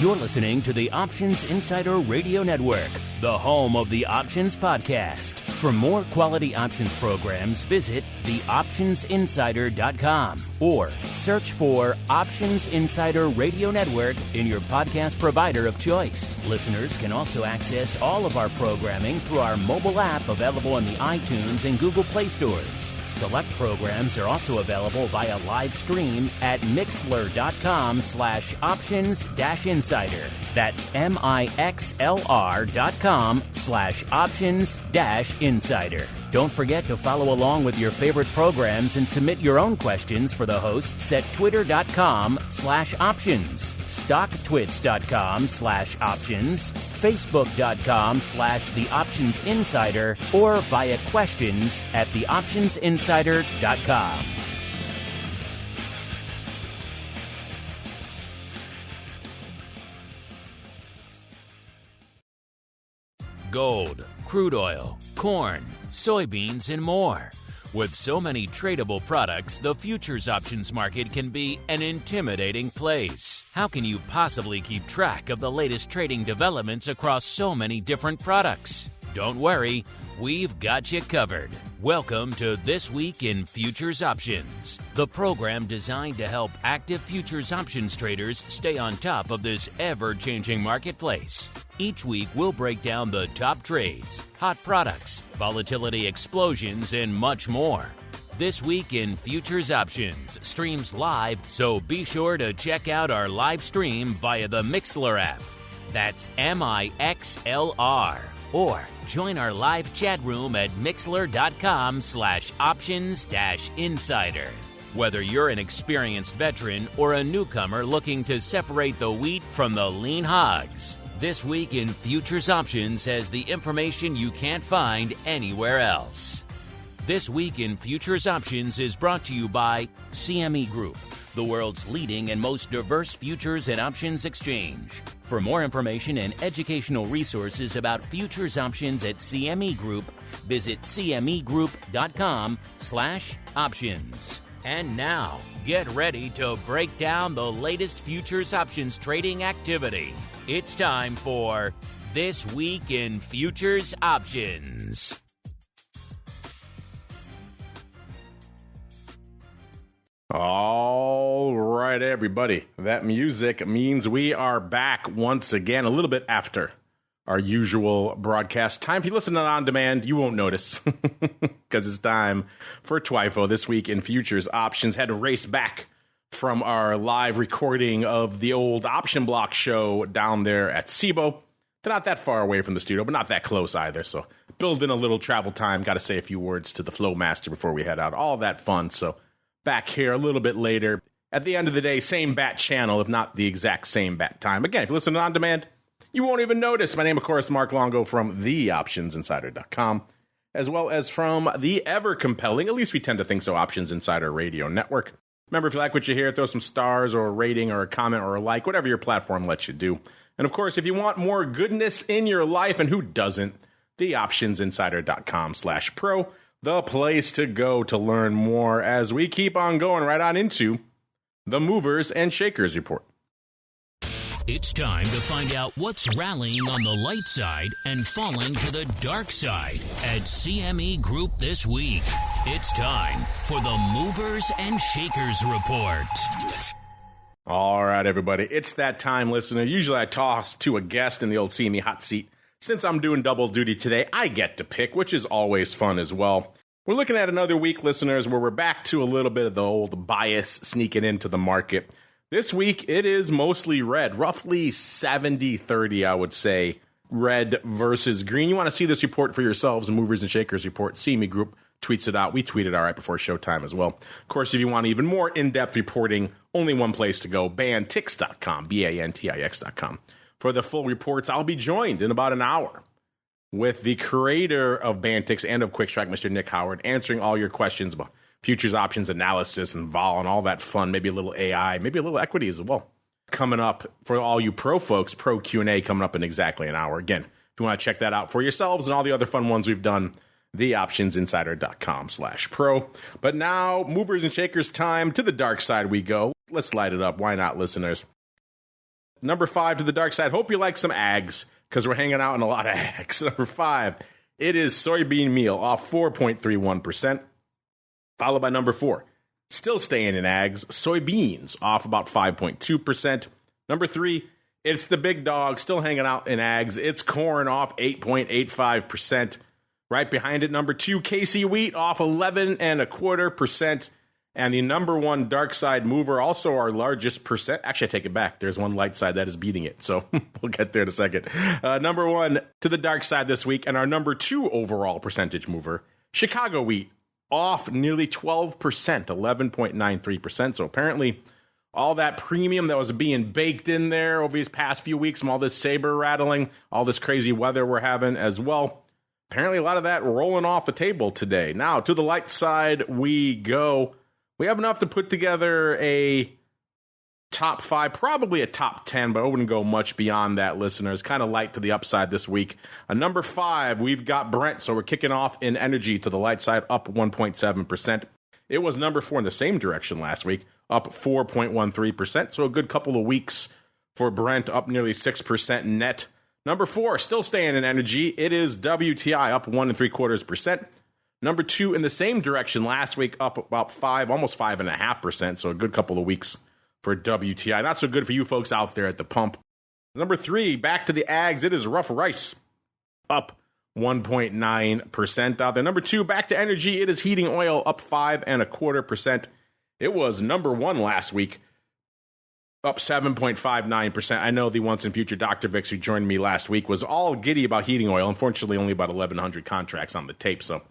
You're listening to the Options Insider Radio Network, the home of the Options Podcast. For more quality options programs, visit theoptionsinsider.com or search for Options Insider Radio Network in your podcast provider of choice. Listeners can also access all of our programming through our mobile app available in the iTunes and Google Play stores. Select programs are also available via live stream at mixlr.com/options-insider. That's mixlr.com/options-insider. Don't forget to follow along with your favorite programs and submit your own questions for the hosts at twitter.com/options, stocktwits.com/options, facebook.com/theoptionsinsider, or via questions at theoptionsinsider.com. Gold, crude oil, corn, soybeans, and more. With so many tradable products, the futures options market can be an intimidating place. How can you possibly keep track of the latest trading developments across so many different products? Don't worry, we've got you covered. Welcome to This Week in Futures Options, the program designed to help active futures options traders stay on top of this ever-changing marketplace. Each week, we'll break down the top trades, hot products, volatility explosions, and much more. This Week in Futures Options streams live, so be sure to check out our live stream via the Mixlr app. That's MIXLR. Or join our live chat room at mixlr.com/options-insider. Whether you're an experienced veteran or a newcomer looking to separate the wheat from the lean hogs, This Week in Futures Options has the information you can't find anywhere else. This Week in Futures Options is brought to you by CME Group, the world's leading and most diverse futures and options exchange. For more information and educational resources about futures options at CME Group, visit cmegroup.com/options. And now, get ready to break down the latest futures options trading activity. It's time for This Week in Futures Options. All right, everybody. That music means we are back once again, a little bit after our usual broadcast time. If you listen on demand, you won't notice because it's time for TWIFO. This Week in Futures Options. Had to race back from our live recording of the old Option Block show down there at SIBO. They're not that far away from the studio, but not that close either. So build in a little travel time. Got to say a few words to the Flow Master before we head out. All that fun. So back here a little bit later. At the end of the day, same bat channel, if not the exact same bat time. Again, if you listen on demand, you won't even notice. My name, of course, Mark Longo from theoptionsinsider.com, as well as from the ever-compelling, at least we tend to think so, Options Insider Radio Network. Remember, if you like what you hear, throw some stars or a rating or a comment or a like, whatever your platform lets you do. And, of course, if you want more goodness in your life, and who doesn't, theoptionsinsider.com/pro, the place to go to learn more as we keep on going right on into the Movers and Shakers Report. It's time to find out what's rallying on the light side and falling to the dark side at CME Group this week. It's time for the Movers and Shakers Report. All right, everybody. It's that time, listener. Usually I toss to a guest in the old CME hot seat. Since I'm doing double duty today, I get to pick, which is always fun as well. We're looking at another week, listeners, where we're back to a little bit of the old bias sneaking into the market. This week, it is mostly red, roughly 70-30, I would say, red versus green. You want to see this report for yourselves, the Movers and Shakers Report. CME Group tweets it out. We tweet it out right before showtime as well. Of course, if you want even more in-depth reporting, only one place to go, bantix.com, BANTIX.com. For the full reports, I'll be joined in about an hour with the creator of Bantix and of QuickStrike, Mr. Nick Howard, answering all your questions about futures options analysis and vol and all that fun, maybe a little AI, maybe a little equity as well. Coming up for all you pro folks, pro Q&A coming up in exactly an hour. Again, if you want to check that out for yourselves and all the other fun ones we've done, theoptionsinsider.com/pro. But now, movers and shakers time. To the dark side we go. Let's light it up. Why not, listeners? Number 5 to the dark side. Hope you like some ags, because we're hanging out in a lot of ags. Number 5, it is soybean meal, off 4.31%. Followed by number 4, still staying in ags, soybeans, off about 5.2%. Number 3, it's the big dog, still hanging out in ags. It's corn, off 8.85%. Right behind it, number 2, KC wheat, off 11.25%. And the number 1 dark side mover, also our largest percent. Actually, I take it back. There's one light side that is beating it. So we'll get there in a second. Number 1 to the dark side this week. And our number 2 overall percentage mover, Chicago wheat, off nearly 12%, 11.93%. So apparently all that premium that was being baked in there over these past few weeks from all this saber rattling, all this crazy weather we're having as well. Apparently a lot of that rolling off the table today. Now, to the light side we go. We have enough to put together a top 5, probably a top 10, but I wouldn't go much beyond that, listeners. Kind of light to the upside this week. Number 5, we've got Brent, so we're kicking off in energy to the light side, up 1.7%. It was number 4 in the same direction last week, up 4.13%, so a good couple of weeks for Brent, up nearly 6% net. Number 4, still staying in energy, it is WTI, up 1.75%. Number 2 in the same direction last week, up about 5, almost 5.5%. So a good couple of weeks for WTI. Not so good for you folks out there at the pump. Number 3, back to the ags. It is rough rice, up 1.9% out there. Number 2, back to energy. It is heating oil, up 5.25%. It was number 1 last week, up 7.59%. I know the once and future Dr. Vix, who joined me last week, was all giddy about heating oil. Unfortunately, only about 1,100 contracts on the tape, so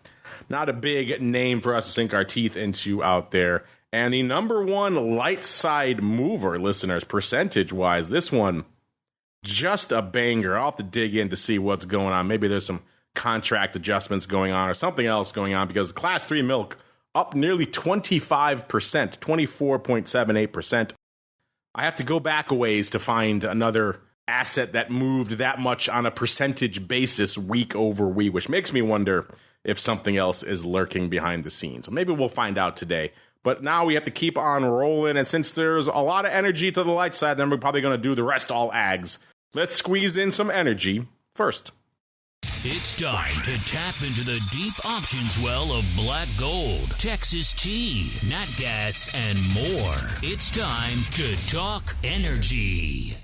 not a big name for us to sink our teeth into out there. And the number 1 light side mover, listeners, percentage-wise, this one, just a banger. I'll have to dig in to see what's going on. Maybe there's some contract adjustments going on or something else going on, because Class 3 milk up nearly 25%, 24.78%. I have to go back a ways to find another asset that moved that much on a percentage basis week over week, which makes me wonder if something else is lurking behind the scenes. Maybe we'll find out today. But now we have to keep on rolling, and since there's a lot of energy to the light side, then we're probably going to do the rest all ags. Let's squeeze in some energy first. It's time to tap into the deep options well of black gold, Texas tea, nat gas, and more. It's time to talk energy.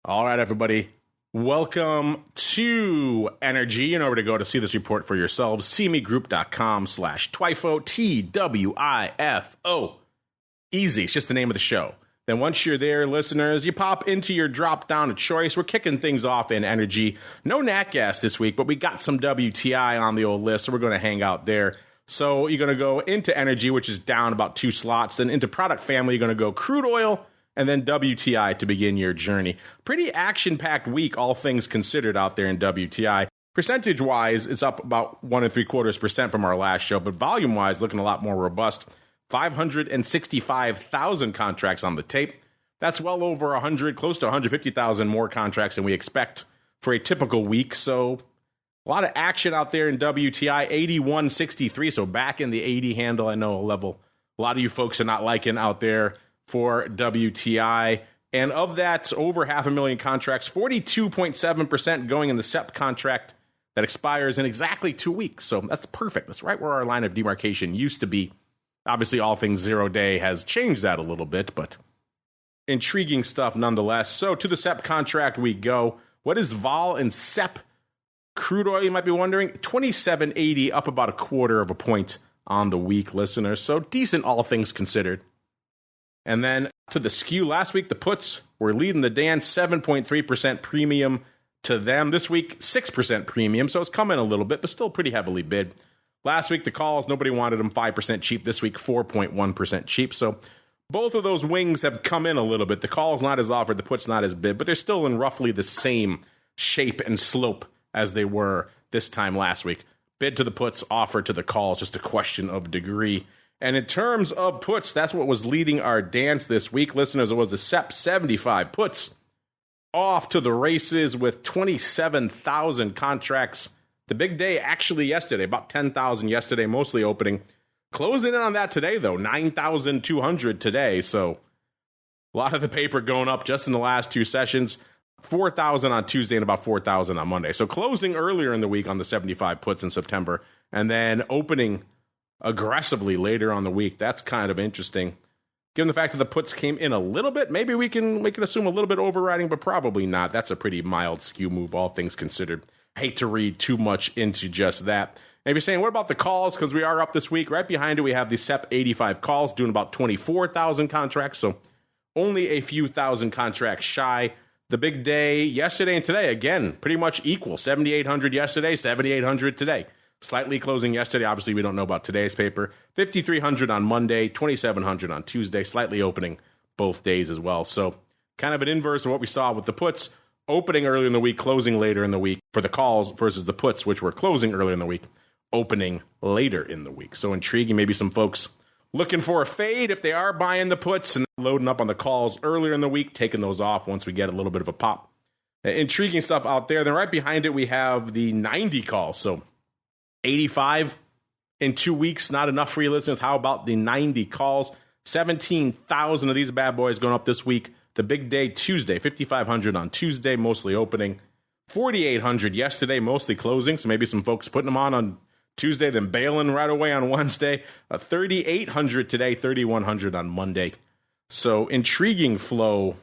All right, everybody. Welcome to Energy. In order to go to see this report for yourselves, cmegroup.com/TWIFO, TWIFO. Easy. It's just the name of the show. Then once you're there, listeners, you pop into your drop-down of choice. We're kicking things off in energy. No nat gas this week, but we got some WTI on the old list, so we're going to hang out there. So you're going to go into energy, which is down about 2 slots. Then into product family, you're going to go crude oil, and then WTI to begin your journey. Pretty action-packed week, all things considered, out there in WTI. Percentage-wise, it's up about 1.75% from our last show, but volume-wise, looking a lot more robust. 565,000 contracts on the tape. That's well over 100, close to 150,000 more contracts than we expect for a typical week. So a lot of action out there in WTI, 81.63, so back in the 80 handle. I know a level a lot of you folks are not liking out there for WTI. And of that, over 500,000 contracts, 42.7% going in the SEP contract that expires in exactly 2 weeks. So that's perfect. That's right where our line of demarcation used to be. Obviously, all things 0 day has changed that a little bit, but intriguing stuff nonetheless. So to the SEP contract we go. What is vol and SEP crude oil, you might be wondering? 27.80, up about 1/4 point on the week, listeners. So decent, all things considered. And then to the skew, last week the puts were leading the dance, 7.3% premium to them. This week, 6% premium, so it's coming a little bit, but still pretty heavily bid. Last week, the calls, nobody wanted them, 5% cheap. This week, 4.1% cheap. So both of those wings have come in a little bit. The call's not as offered, the put's not as bid, but they're still in roughly the same shape and slope as they were this time last week. Bid to the puts, offer to the calls, just a question of degree. And in terms of puts, that's what was leading our dance this week. Listeners, it was the SEP 75 puts off to the races with 27,000 contracts. The big day actually yesterday, about 10,000 yesterday, mostly opening. Closing in on that today, though, 9,200 today. So A lot of the paper going up just in the last two sessions. 4,000 on Tuesday and about 4,000 on Monday. So closing earlier in the week on the 75 puts in September and then opening aggressively later on the week. That's kind of interesting. Given the fact that the puts came in a little bit, maybe we can assume a little bit overriding, but probably not. That's a pretty mild skew move, all things considered. I hate to read too much into just that. And if you're saying, what about the calls? Because we are up this week. Right behind it, we have the SEP 85 calls doing about 24,000 contracts. So only a few thousand contracts shy. The big day yesterday and today, again, pretty much equal. 7,800 yesterday, 7,800 today. Slightly closing yesterday. Obviously, we don't know about today's paper. 5,300 on Monday, 2,700 on Tuesday. Slightly opening both days as well. So kind of an inverse of what we saw with the puts. Opening earlier in the week, closing later in the week for the calls versus the puts, which were closing earlier in the week, opening later in the week. So intriguing. Maybe some folks looking for a fade if they are buying the puts and loading up on the calls earlier in the week, taking those off once we get a little bit of a pop. Intriguing stuff out there. Then right behind it, we have the 90 calls. So 85 in 2 weeks, not enough for you listeners. How about the 90 calls? 17,000 of these bad boys going up this week. The big day Tuesday, 5,500 on Tuesday, mostly opening. 4,800 yesterday, mostly closing. So maybe some folks putting them on Tuesday, then bailing right away on Wednesday. 3,800 today, 3,100 on Monday. So intriguing flow.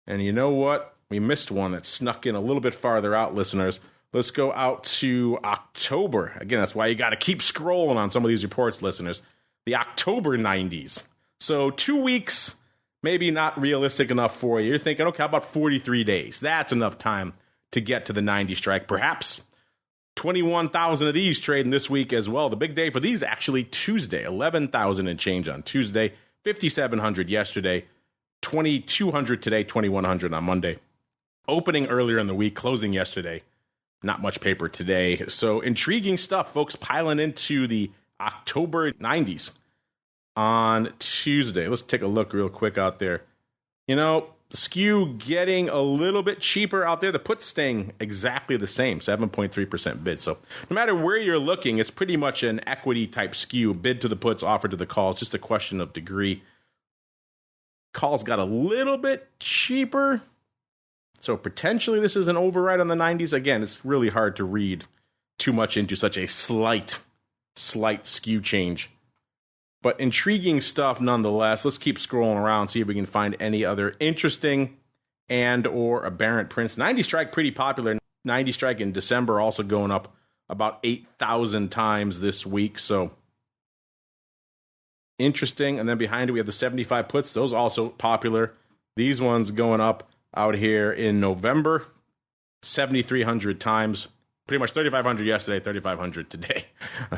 And you know what? We missed one that snuck in a little bit farther out, listeners. Let's go out to October. Again, that's why you got to keep scrolling on some of these reports, listeners. The October 90s. So 2 weeks, maybe not realistic enough for you. You're thinking, okay, how about 43 days? That's enough time to get to the 90 strike. Perhaps 21,000 of these trading this week as well. The big day for these actually Tuesday. 11,000 and change on Tuesday. 5,700 yesterday. 2,200 today. 2,100 on Monday. Opening earlier in the week. Closing yesterday. Not much paper today. So intriguing stuff. Folks piling into the October 90s on Tuesday. Let's take a look real quick out there. You know, skew getting a little bit cheaper out there. The puts staying exactly the same, 7.3% bid. So no matter where you're looking, it's pretty much an equity type skew. Bid to the puts, offer to the calls. Just a question of degree. Calls got a little bit cheaper. So potentially this is an override on the 90s. Again, it's really hard to read too much into such a slight skew change. But intriguing stuff nonetheless. Let's keep scrolling around, see if we can find any other interesting and or aberrant prints. 90 strike pretty popular. 90 strike in December also going up about 8,000 times this week. So interesting. And then behind it, we have the 75 puts. Those also popular. These ones going up out here in November, 7,300 times. Pretty much 3,500 yesterday, 3,500 today.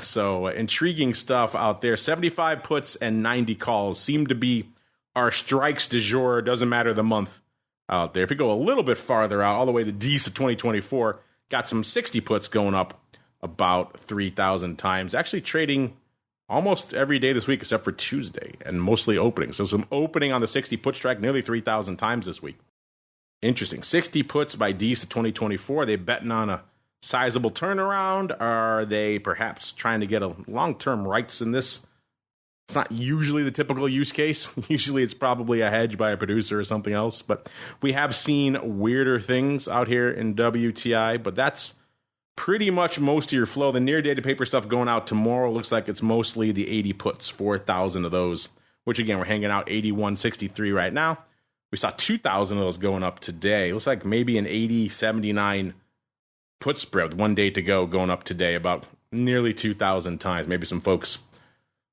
So intriguing stuff out there. 75 puts and 90 calls seem to be our strikes du jour. Doesn't matter the month out there. If we go a little bit farther out, all the way to D's of 2024, got some 60 puts going up about 3,000 times. Actually trading almost every day this week except for Tuesday and mostly opening. So some opening on the 60 put strike nearly 3,000 times this week. Interesting. 60 puts by D's of 2024. They betting on a sizable turnaround? Are they perhaps trying to get a long-term rights in this? It's not usually the typical use case. Usually it's probably a hedge by a producer or something else. But we have seen weirder things out here in WTI. But that's pretty much most of your flow. The near-dated paper stuff going out tomorrow looks like it's mostly the 80 puts, 4,000 of those. Which, again, we're hanging out 81.63 right now. We saw 2,000 of those going up today. It looks like maybe an 80.79 put spread with 1 day to go going up today about nearly 2,000 times. Maybe some folks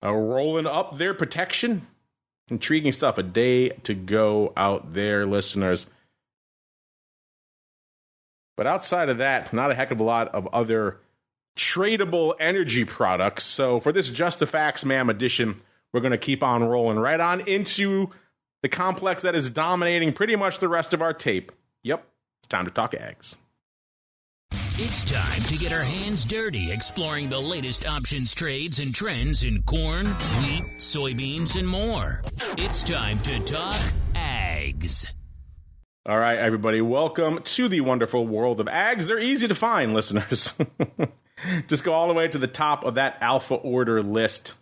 rolling up their protection. Intriguing stuff. A day to go out there, listeners. But outside of that, not a heck of a lot of other tradable energy products. So for this Just the Facts, ma'am edition, we're going to keep on rolling right on into the complex that is dominating pretty much the rest of our tape. Yep, it's time to talk ags. It's time to get our hands dirty exploring the latest options trades and trends in corn, wheat, soybeans, and more. It's time to talk ags. All right, everybody, welcome to the wonderful world of ags. They're easy to find, listeners. Just go all the way to the top of that alpha order list,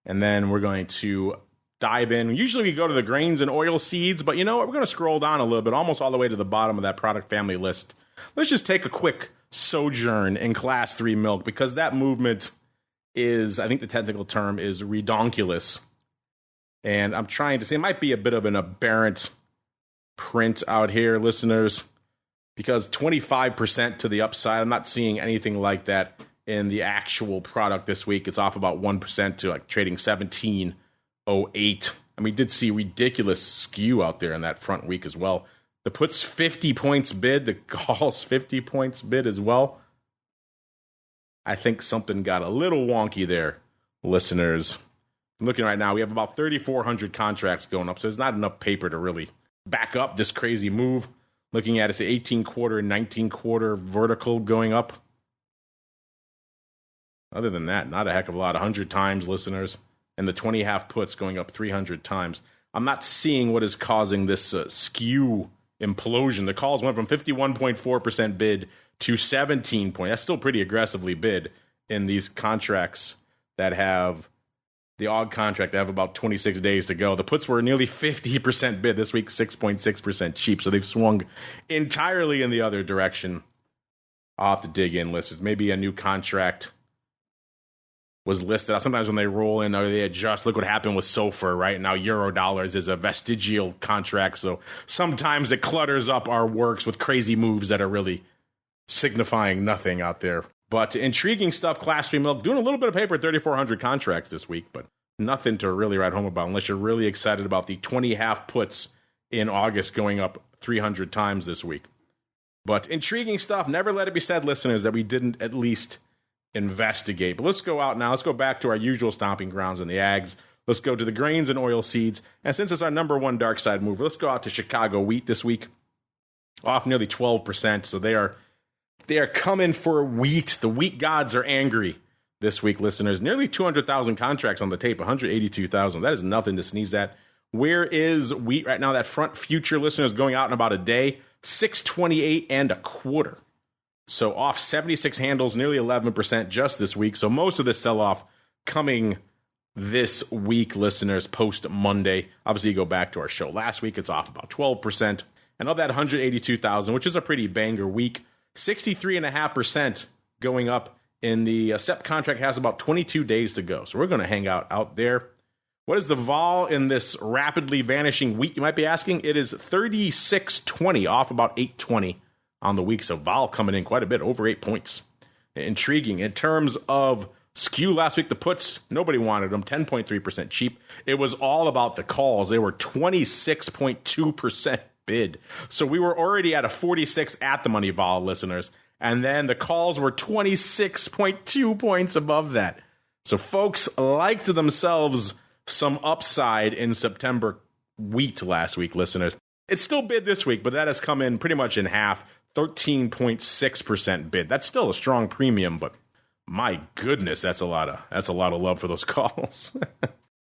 and then we're going to dive in. Usually we go to the grains and oil seeds, but you know what? We're going to scroll down a little bit, almost all the way to the bottom of that product family list. Let's just take a quick sojourn in Class 3 milk, because that movement is, I think the technical term is redonkulous. And I'm trying to say it might be a bit of an aberrant print out here, listeners, because 25% to the upside. I'm not seeing anything like that in the actual product this week. It's off about 1% to like trading 17.08. And we did see ridiculous skew out there in that front week as well. The puts 50 points bid, the calls 50 points bid as well. I think something got a little wonky there, listeners. I'm looking right now, we have about 3,400 contracts going up, so there's not enough paper to really back up this crazy move. Looking at it's the 18 quarter and 19 quarter vertical going up. Other than that, not a heck of a lot. 100 times, listeners. And the 20 half puts going up 300 times. I'm not seeing what is causing this skew implosion. The calls went from 51.4% bid to 17 point. That's still pretty aggressively bid in these contracts that have the odd contract that have about 26 days to go. The puts were nearly 50% bid this week, 6.6% cheap. So they've swung entirely in the other direction. I'll have to dig in, listeners. Maybe a new contract was listed. Sometimes when they roll in or they adjust, look what happened with SOFR, right? Now Euro dollars is a vestigial contract. So sometimes it clutters up our works with crazy moves that are really signifying nothing out there. But intriguing stuff, Class 3 milk, doing a little bit of paper, 3,400 contracts this week, but nothing to really write home about unless you're really excited about the 20 half puts in August going up 300 times this week. But intriguing stuff. Never let it be said, listeners, that we didn't at least investigate. But let's go out now. Let's go back to our usual stomping grounds in the ags. Let's go to the grains and oil seeds. And since it's our number one dark side mover, let's go out to Chicago wheat this week. Off nearly 12%, so they are coming for wheat. The wheat gods are angry this week, listeners. Nearly 200,000 contracts on the tape, 182,000. That is nothing to sneeze at. Where is wheat right now? That front future, listeners, going out in about a day, 628 and a quarter. So off 76 handles, nearly 11% just this week. So most of this sell-off coming this week, listeners, post Monday. Obviously, you go back to our show last week, it's off about 12%. And of that 182,000, which is a pretty banger week, 63.5% going up in the SEP contract has about 22 days to go. So we're going to hang out there. What is the vol in this rapidly vanishing wheat, you might be asking? It is 36.20, off about 8.20 on the week. So vol coming in quite a bit, over 8 points. Intriguing. In terms of skew last week, the puts, nobody wanted them, 10.3% cheap. It was all about the calls. They were 26.2% bid. So we were already at a 46 at the money vol, listeners. And then the calls were 26.2 points above that. So folks liked themselves some upside in September wheat last week, listeners. It's still bid this week, but that has come in pretty much in half, 13.6% bid. That's still a strong premium, but my goodness, that's a lot of love for those calls.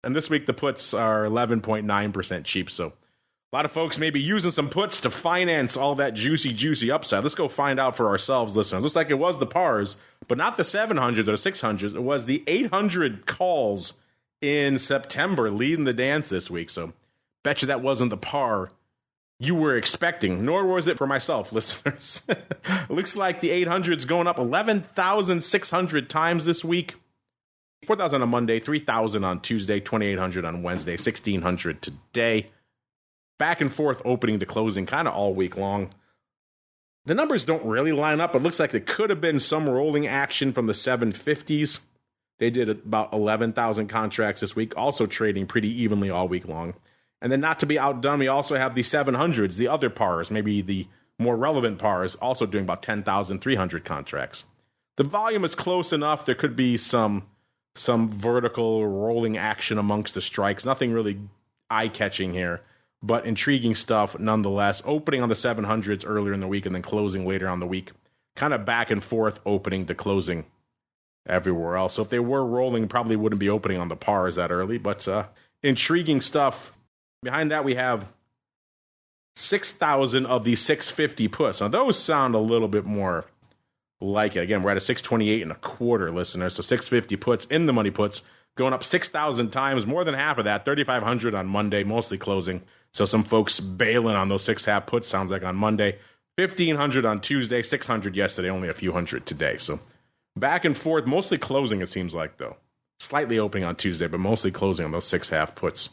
And this week the puts are 11.9% cheap, so a lot of folks may be using some puts to finance all that juicy upside. Let's go find out for ourselves, listeners. Looks like it was the pars, but not the 700s or the 600s. It was the 800 calls in September leading the dance this week. So bet you that wasn't the par you were expecting, nor was it for myself, listeners. Looks like the 800's going up 11,600 times this week. 4,000 on Monday, 3,000 on Tuesday, 2,800 on Wednesday, 1,600 today. Back and forth opening to closing kind of all week long. The numbers don't really line up. It looks like there could have been some rolling action from the 750s. They did about 11,000 contracts this week, also trading pretty evenly all week long. And then not to be outdone, we also have the 700s, the other pars, maybe the more relevant pars, also doing about 10,300 contracts. The volume is close enough. There could be some vertical rolling action amongst the strikes. Nothing really eye-catching here, but intriguing stuff nonetheless. Opening on the 700s earlier in the week and then closing later on the week. Kind of back and forth opening to closing everywhere else. So if they were rolling, probably wouldn't be opening on the pars that early, but intriguing stuff. Behind that, we have 6,000 of the 650 puts. Now, those sound a little bit more like it. Again, we're at a 628 and a quarter, listeners. So 650 puts in the money puts going up 6,000 times, more than half of that, 3,500 on Monday, mostly closing. So some folks bailing on those 6.5 puts, sounds like on Monday. 1,500 on Tuesday, 600 yesterday, only a few hundred today. So back and forth, mostly closing, it seems like, though. Slightly opening on Tuesday, but mostly closing on those 6.5 puts.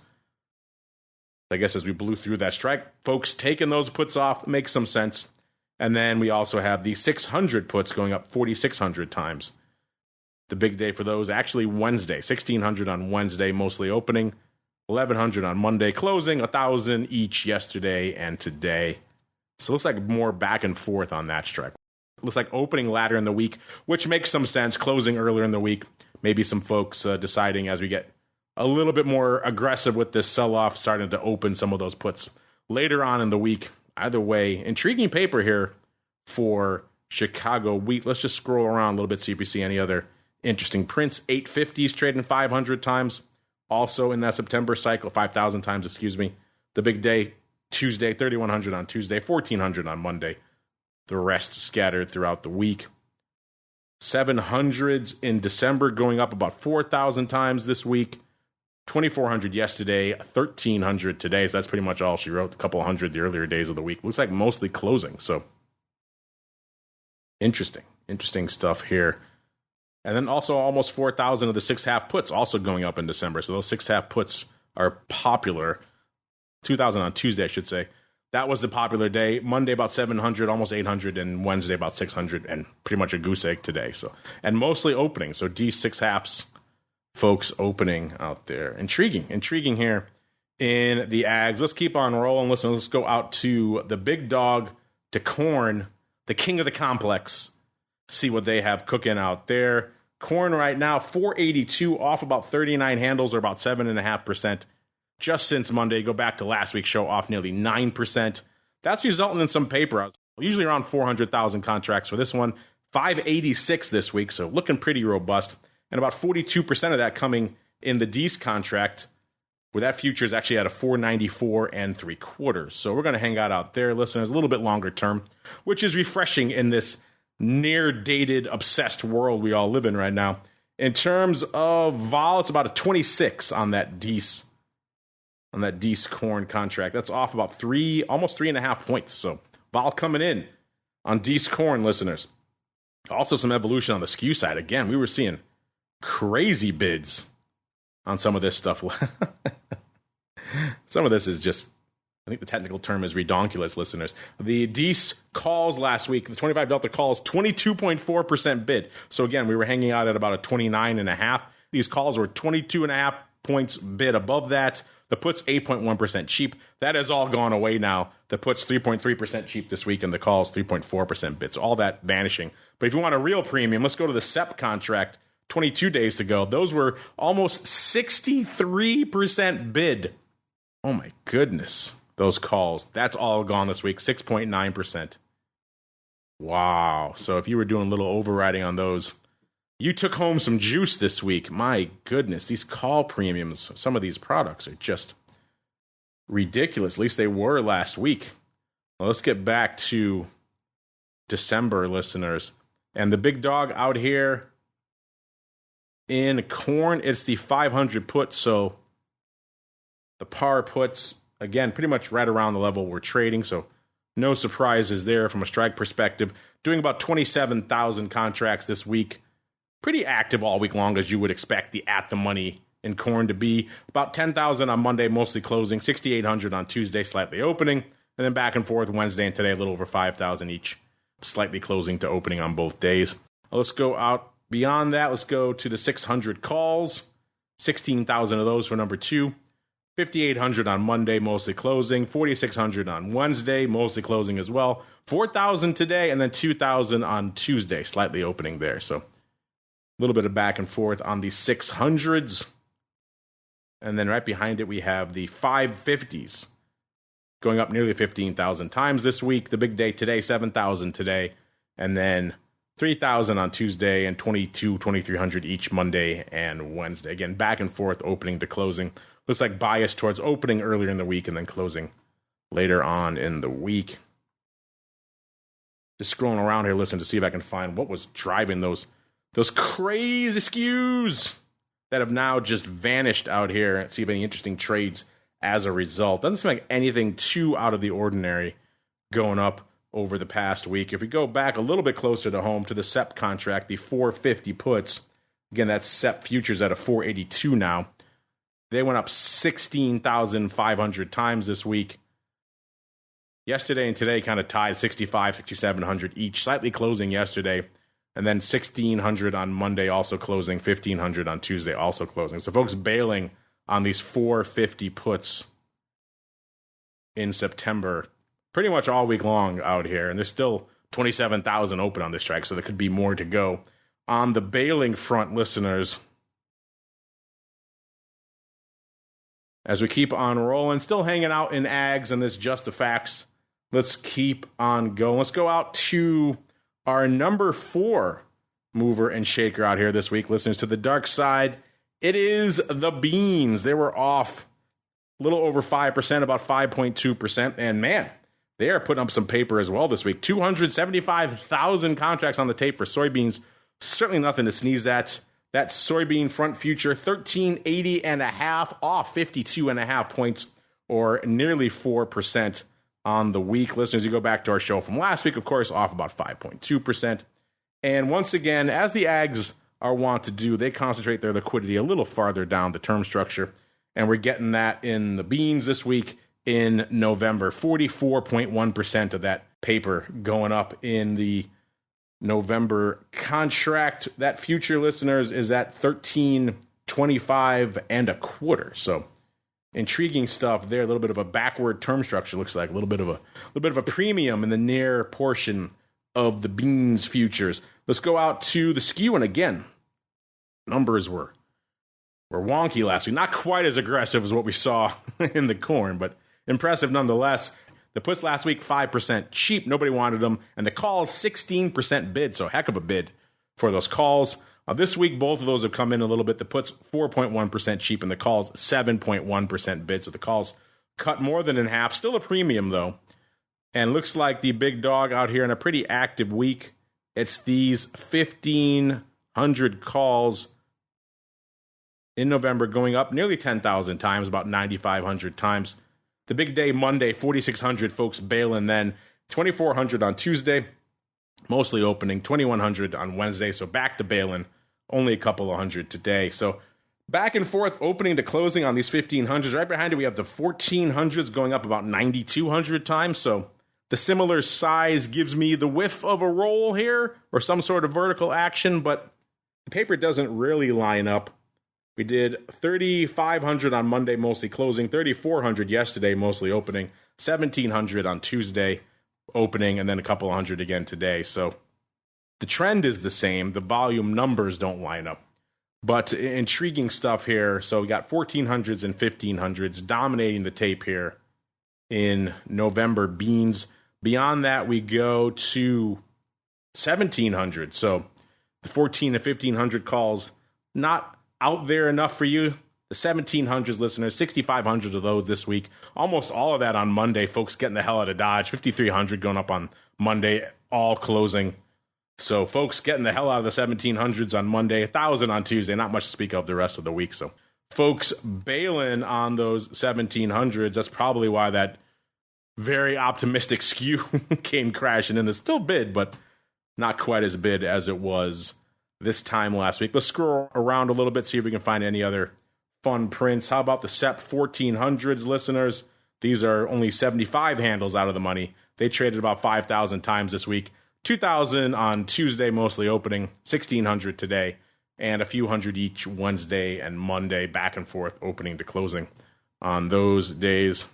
I guess as we blew through that strike, folks taking those puts off makes some sense. And then we also have the 600 puts going up 4,600 times. The big day for those, actually Wednesday, 1,600 on Wednesday, mostly opening. 1,100 on Monday, closing. 1,000 each yesterday and today. So it looks like more back and forth on that strike. It looks like opening later in the week, which makes some sense. Closing earlier in the week. Maybe some folks deciding as we get a little bit more aggressive with this sell-off, starting to open some of those puts later on in the week. Either way, intriguing paper here for Chicago wheat. Let's just scroll around a little bit, see if we see any other interesting prints. 850s trading 500 times. Also in that September cycle, 5,000 times, excuse me. The big day, Tuesday, 3,100 on Tuesday, 1,400 on Monday. The rest scattered throughout the week. 700s in December going up about 4,000 times this week. 2,400 yesterday, 1,300 today. So that's pretty much all she wrote. A couple hundred the earlier days of the week. Looks like mostly closing. So interesting stuff here. And then also almost 4,000 of the 6.5 puts also going up in December. So those 6.5 puts are popular. 2,000 on Tuesday, I should say. That was the popular day. Monday about 700, almost 800, and Wednesday about 600, and pretty much a goose egg today. So, and mostly opening. So D 6.5s, folks opening out there. Intriguing here in the ags. Let's keep on rolling. Listen, let's go out to the big dog, to corn, the king of the complex. See what they have cooking out there. Corn right now, 482, off about 39 handles, or about 7.5%. Just since Monday, go back to last week's show, off nearly 9%. That's resulting in some paper out. Usually around 400,000 contracts for this one. 586 this week, so looking pretty robust. And about 42% of that coming in the D's contract, where that future is actually at a 494 3/4. So we're going to hang out there, listeners, a little bit longer term, which is refreshing in this near-dated, obsessed world we all live in right now. In terms of vol, it's about a 26 on that D's. On that D's corn contract. That's off about almost 3.5 points. So vol coming in on D's corn, listeners. Also some evolution on the skew side. Again, we were seeing crazy bids on some of this stuff. Some of this is just, I think the technical term is redonkulous, listeners. The D's calls last week, the 25 Delta calls, 22.4% bid. So again, we were hanging out at about a 29.5. These calls were 22.5 points bid above that. The put's 8.1% cheap. That has all gone away now. The put's 3.3% cheap this week, and the call's 3.4% bid. So all that vanishing. But if you want a real premium, let's go to the SEP contract 22 days ago. Those were almost 63% bid. Oh my goodness. Those calls. That's all gone this week. 6.9%. Wow. So if you were doing a little overriding on those, you took home some juice this week. My goodness, these call premiums, some of these products are just ridiculous. At least they were last week. Well, let's get back to December, listeners. And the big dog out here in corn, it's the 500 put. So the par puts, again, pretty much right around the level we're trading. So no surprises there from a strike perspective. Doing about 27,000 contracts this week. Pretty active all week long, as you would expect the at-the-money in corn to be. About 10,000 on Monday, mostly closing. 6,800 on Tuesday, slightly opening. And then back and forth Wednesday and today, a little over 5,000 each. Slightly closing to opening on both days. Let's go out beyond that. Let's go to the 600 calls. 16,000 of those for number 2. 5,800 on Monday, mostly closing. 4,600 on Wednesday, mostly closing as well. 4,000 today, and then 2,000 on Tuesday, slightly opening there. So a little bit of back and forth on the 600s. And then right behind it, we have the 550s going up nearly 15,000 times this week. The big day today, 7,000 today. And then 3,000 on Tuesday and 2,300 each Monday and Wednesday. Again, back and forth, opening to closing. Looks like bias towards opening earlier in the week and then closing later on in the week. Just scrolling around here, listen to see if I can find what was driving those crazy skews that have now just vanished out here. Let's see if any interesting trades as a result. Doesn't seem like anything too out of the ordinary going up over the past week. If we go back a little bit closer to home to the SEP contract, the 450 puts, again, that's SEP futures at a 482 now. They went up 16,500 times this week. Yesterday and today kind of tied 6,500, 6,700 each, slightly closing yesterday. And then 1,600 on Monday also closing, 1,500 on Tuesday also closing. So folks bailing on these 450 puts in September pretty much all week long out here. And there's still 27,000 open on this strike, so there could be more to go. On the bailing front, listeners, as we keep on rolling, still hanging out in ags and this just the facts. Let's keep on going. Let's go out to our number 4 mover and shaker out here this week. Listeners, to the dark side, it is the beans. They were off a little over 5%, about 5.2%. And man, they are putting up some paper as well this week. 275,000 contracts on the tape for soybeans. Certainly nothing to sneeze at. That soybean front future, 1380.5, off 52.5 points, or nearly 4% on the week. Listeners, you go back to our show from last week, of course, off about 5.2%. And once again, as the ags are wont to do, they concentrate their liquidity a little farther down the term structure. And we're getting that in the beans this week in November. 44.1% of that paper going up in the November contract. That future, listeners, is at 1325.25. So intriguing stuff there. A little bit of a backward term structure, looks like a little bit of a premium in the near portion of the beans futures. Let's go out to the skew, and again, numbers were wonky last week. Not quite as aggressive as what we saw in the corn, but impressive nonetheless. The puts last week, 5% cheap. Nobody wanted them. And the calls, 16% bid. So heck of a bid for those calls. This week, both of those have come in a little bit. The puts, 4.1% cheap, and the calls, 7.1% bid. So the calls cut more than in half. Still a premium, though. And looks like the big dog out here in a pretty active week. It's these 1,500 calls in November going up nearly 10,000 times, about 9,500 times. The big day Monday, 4,600 folks bailing then. 2,400 on Tuesday, mostly opening. 2,100 on Wednesday, so back to bailing. Only a couple of hundred today. So back and forth, opening to closing on these 1,500s. Right behind it, we have the 1,400s going up about 9,200 times. So the similar size gives me the whiff of a roll here or some sort of vertical action, but the paper doesn't really line up. We did 3,500 on Monday, mostly closing, 3,400 yesterday, mostly opening, 1,700 on Tuesday, opening, and then a couple of hundred again today. So the trend is the same. The volume numbers don't line up. But intriguing stuff here. So we got 1,400s and 1,500s dominating the tape here in November beans. Beyond that, we go to 1,700. So the 1,400 and 1,500 calls, not out there enough for you. The 1,700s listeners, 6,500 of those this week. Almost all of that on Monday. Folks getting the hell out of Dodge. 5,300 going up on Monday, all closing. So folks getting the hell out of the 1,700s on Monday, 1,000 on Tuesday. Not much to speak of the rest of the week. So folks bailing on those 1,700s. That's probably why that very optimistic skew came crashing in. It's still bid, but not quite as bid as it was this time last week. Let's scroll around a little bit, see if we can find any other fun prints. How about the SEP 1,400s, listeners? These are only 75 handles out of the money. They traded about 5,000 times this week. 2,000 on Tuesday, mostly opening. 1,600 today, and a few hundred each Wednesday and Monday, back and forth, opening to closing on those days.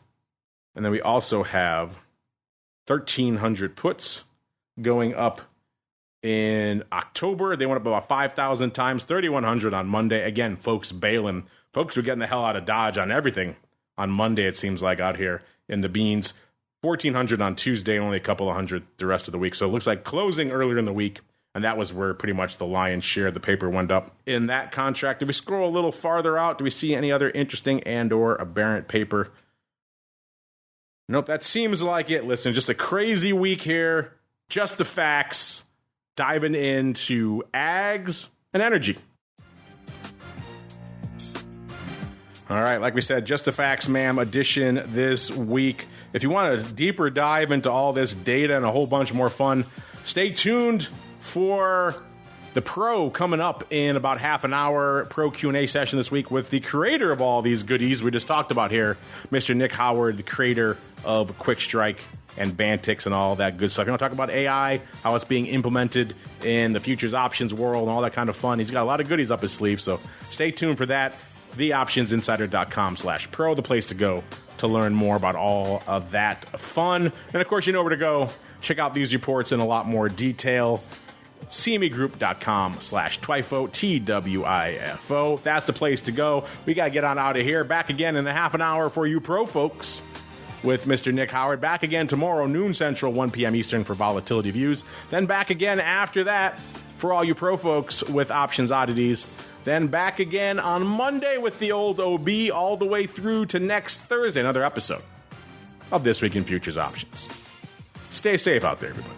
And then we also have 1,300 puts going up in October. They went up about 5,000 times, 3,100 on Monday. Again, folks bailing. Folks were getting the hell out of Dodge on everything on Monday, it seems like, out here in the beans. 1,400 on Tuesday, only a couple of hundred the rest of the week. So it looks like closing earlier in the week, and that was where pretty much the lion's share of the paper went up in that contract. If we scroll a little farther out, do we see any other interesting and or aberrant paper? Nope, that seems like it. Listen, just a crazy week here. Just the facts. Diving into ags and energy. All right, like we said, Just the Facts, ma'am, edition this week. If you want a deeper dive into all this data and a whole bunch more fun, stay tuned for the Pro coming up in about half an hour. Pro Q&A session this week with the creator of all these goodies we just talked about here, Mr. Nick Howard, the creator of Quick Strike and Bantix and all that good stuff. You want to talk about AI, how it's being implemented in the futures options world and all that kind of fun. He's got a lot of goodies up his sleeve, so stay tuned for that. TheOptionsInsider.com/pro, the place to go to learn more about all of that fun. And, of course, you know where to go. Check out these reports in a lot more detail. CMEgroup.com/TWIFO, TWIFO. That's the place to go. We got to get on out of here. Back again in a half an hour for you pro folks with Mr. Nick Howard. Back again tomorrow, noon Central, 1 p.m. Eastern for Volatility Views. Then back again after that for all you pro folks with Options Oddities. Then back again on Monday with the old OB all the way through to next Thursday, another episode of This Week in Futures Options. Stay safe out there, everybody.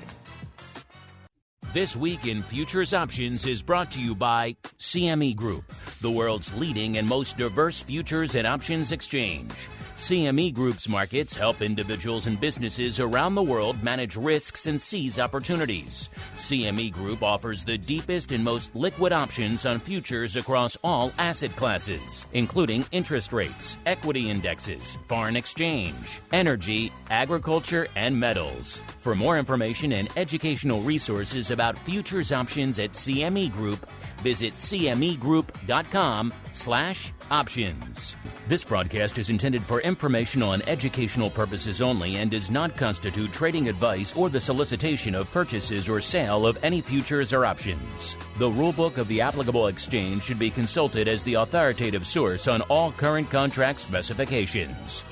This Week in Futures Options is brought to you by CME Group, the world's leading and most diverse futures and options exchange. CME Group's markets help individuals and businesses around the world manage risks and seize opportunities. CME Group offers the deepest and most liquid options on futures across all asset classes, including interest rates, equity indexes, foreign exchange, energy, agriculture, and metals. For more information and educational resources about futures options at CME Group, visit cmegroup.com/options. This broadcast is intended for informational and educational purposes only and does not constitute trading advice or the solicitation of purchases or sale of any futures or options. The rulebook of the applicable exchange should be consulted as the authoritative source on all current contract specifications.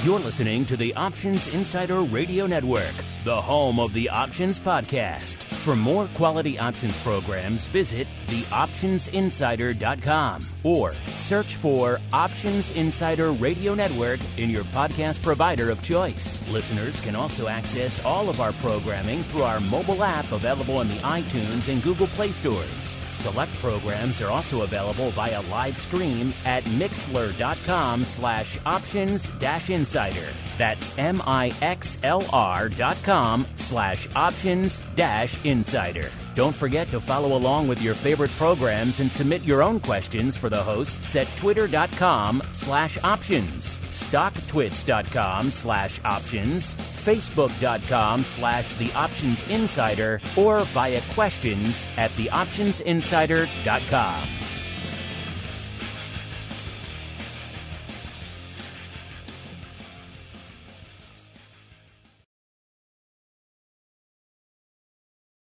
You're listening to the Options Insider Radio Network, the home of the Options Podcast. For more quality options programs, visit theoptionsinsider.com or search for Options Insider Radio Network in your podcast provider of choice. Listeners can also access all of our programming through our mobile app available in the iTunes and Google Play stores. Select programs are also available via live stream at mixlr.com/options-insider. That's mixlr.com/options-insider. Don't forget to follow along with your favorite programs and submit your own questions for the hosts at twitter.com/options, stocktwits.com/options, facebook.com/theoptionsinsider, or via questions at theoptionsinsider.com.